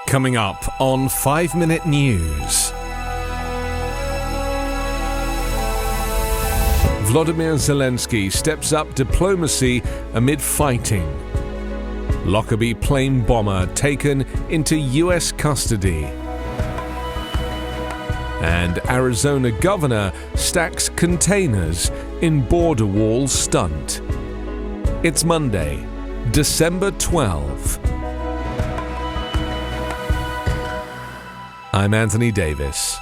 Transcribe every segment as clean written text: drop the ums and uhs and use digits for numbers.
Coming up on 5 Minute News. Volodymyr Zelenskiy steps up diplomacy amid fighting. Lockerbie plane bomber taken into US custody. And Arizona governor stacks containers in border wall stunt. It's Monday, December 12. I'm Anthony Davis.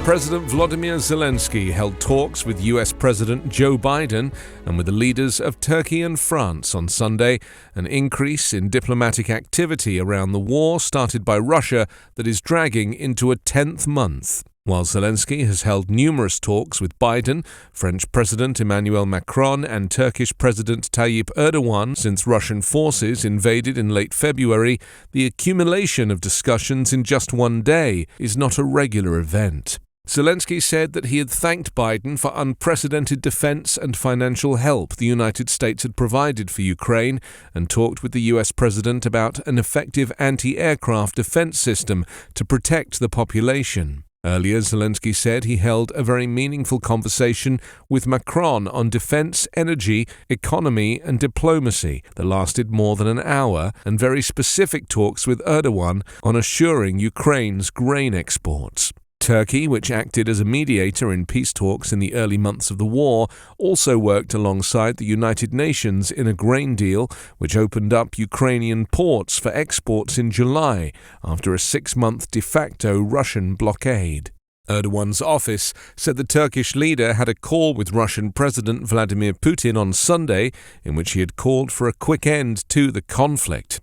President Volodymyr Zelenskiy held talks with US President Joe Biden and with the leaders of Turkey and France on Sunday, an increase in diplomatic activity around the war started by Russia that is dragging into a 10th month. While Zelensky has held numerous talks with Biden, French President Emmanuel Macron and Turkish President Tayyip Erdogan since Russian forces invaded in late February, the accumulation of discussions in just one day is not a regular event. Zelensky said that he had thanked Biden for unprecedented defense and financial help the United States had provided for Ukraine and talked with the US president about an effective anti-aircraft defense system to protect the population. Earlier, Zelensky said he held a very meaningful conversation with Macron on defense, energy, economy and diplomacy that lasted more than an hour, and very specific talks with Erdogan on assuring Ukraine's grain exports. Turkey, which acted as a mediator in peace talks in the early months of the war, also worked alongside the United Nations in a grain deal which opened up Ukrainian ports for exports in July after a 6-month de facto Russian blockade. Erdogan's office said the Turkish leader had a call with Russian President Vladimir Putin on Sunday in which he had called for a quick end to the conflict.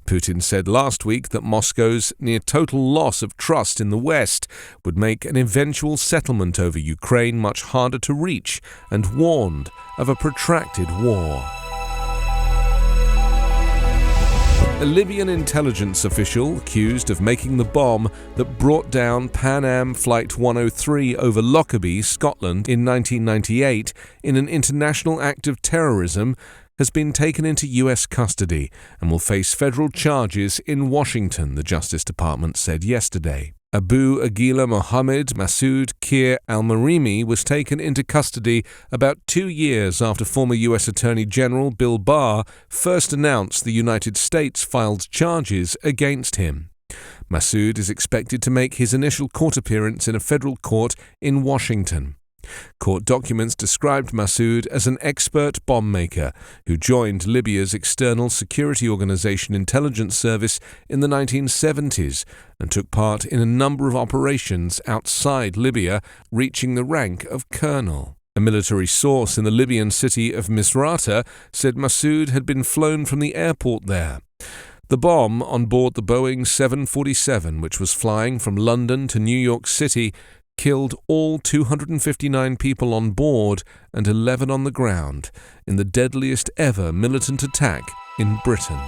Putin said last week that Moscow's near-total loss of trust in the West would make an eventual settlement over Ukraine much harder to reach and warned of a protracted war. A Libyan intelligence official accused of making the bomb that brought down Pan Am Flight 103 over Lockerbie, Scotland in 1998 in an international act of terrorism has been taken into US custody and will face federal charges in Washington, the Justice Department said yesterday. Abu Aguila Mohammed Masoud Kir al-Marimi was taken into custody about 2 years after former U.S. Attorney General Bill Barr first announced the United States filed charges against him. Masoud is expected to make his initial court appearance in a federal court in Washington. Court documents described Masoud as an expert bomb maker who joined Libya's external security organization intelligence service in the 1970s and took part in a number of operations outside Libya, reaching the rank of colonel. A military source in the Libyan city of Misrata said Masoud had been flown from the airport there. The bomb on board the Boeing 747, which was flying from London to New York City, killed all 259 people on board and 11 on the ground in the deadliest ever militant attack in Britain.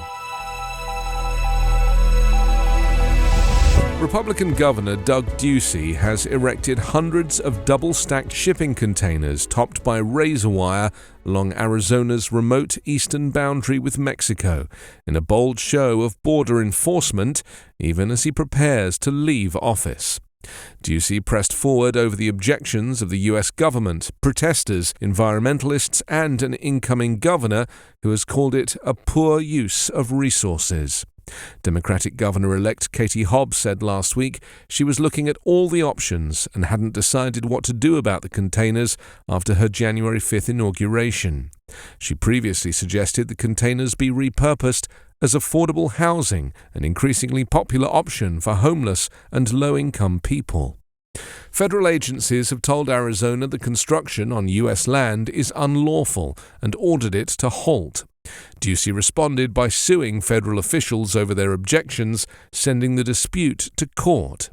Republican Governor Doug Ducey has erected hundreds of double-stacked shipping containers topped by razor wire along Arizona's remote eastern boundary with Mexico in a bold show of border enforcement, even as he prepares to leave office. Ducey pressed forward over the objections of the US government, protesters, environmentalists, and an incoming governor who has called it a poor use of resources. Democratic Governor-elect Katie Hobbs said last week she was looking at all the options and hadn't decided what to do about the containers after her January 5th inauguration. She previously suggested the containers be repurposed as affordable housing, an increasingly popular option for homeless and low-income people. Federal agencies have told Arizona the construction on U.S. land is unlawful and ordered it to halt. Ducey responded by suing federal officials over their objections, sending the dispute to court.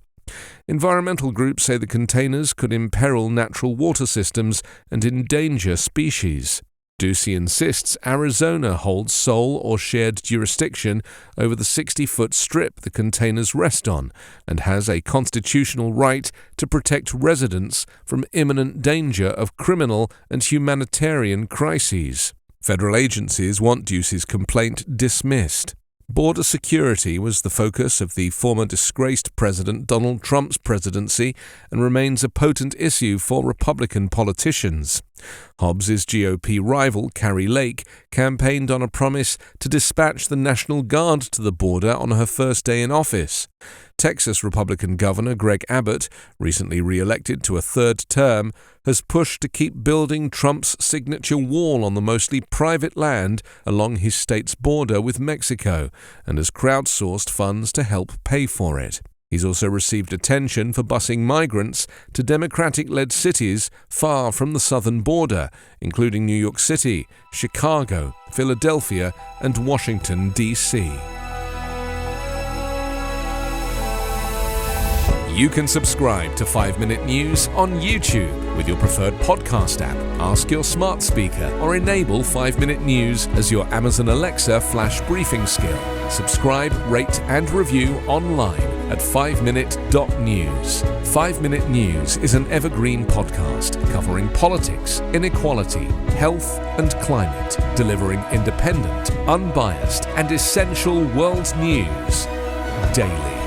Environmental groups say the containers could imperil natural water systems and endanger species. Ducey insists Arizona holds sole or shared jurisdiction over the 60-foot strip the containers rest on and has a constitutional right to protect residents from imminent danger of criminal and humanitarian crises. Federal agencies want Ducey's complaint dismissed. Border security was the focus of the former disgraced President Donald Trump's presidency and remains a potent issue for Republican politicians. Hobbs's GOP rival, Carrie Lake, campaigned on a promise to dispatch the National Guard to the border on her first day in office. Texas Republican Governor Greg Abbott, recently re-elected to a third term, has pushed to keep building Trump's signature wall on the mostly private land along his state's border with Mexico, and has crowdsourced funds to help pay for it. He's also received attention for busing migrants to Democratic-led cities far from the southern border, including New York City, Chicago, Philadelphia, and Washington, D.C. You can subscribe to 5 Minute News on YouTube with your preferred podcast app. Ask your smart speaker or enable 5 Minute News as your Amazon Alexa flash briefing skill. Subscribe, rate and review online at 5minute.news. 5 Minute News is an Evergreen podcast covering politics, inequality, health and climate, delivering independent, unbiased and essential world news daily.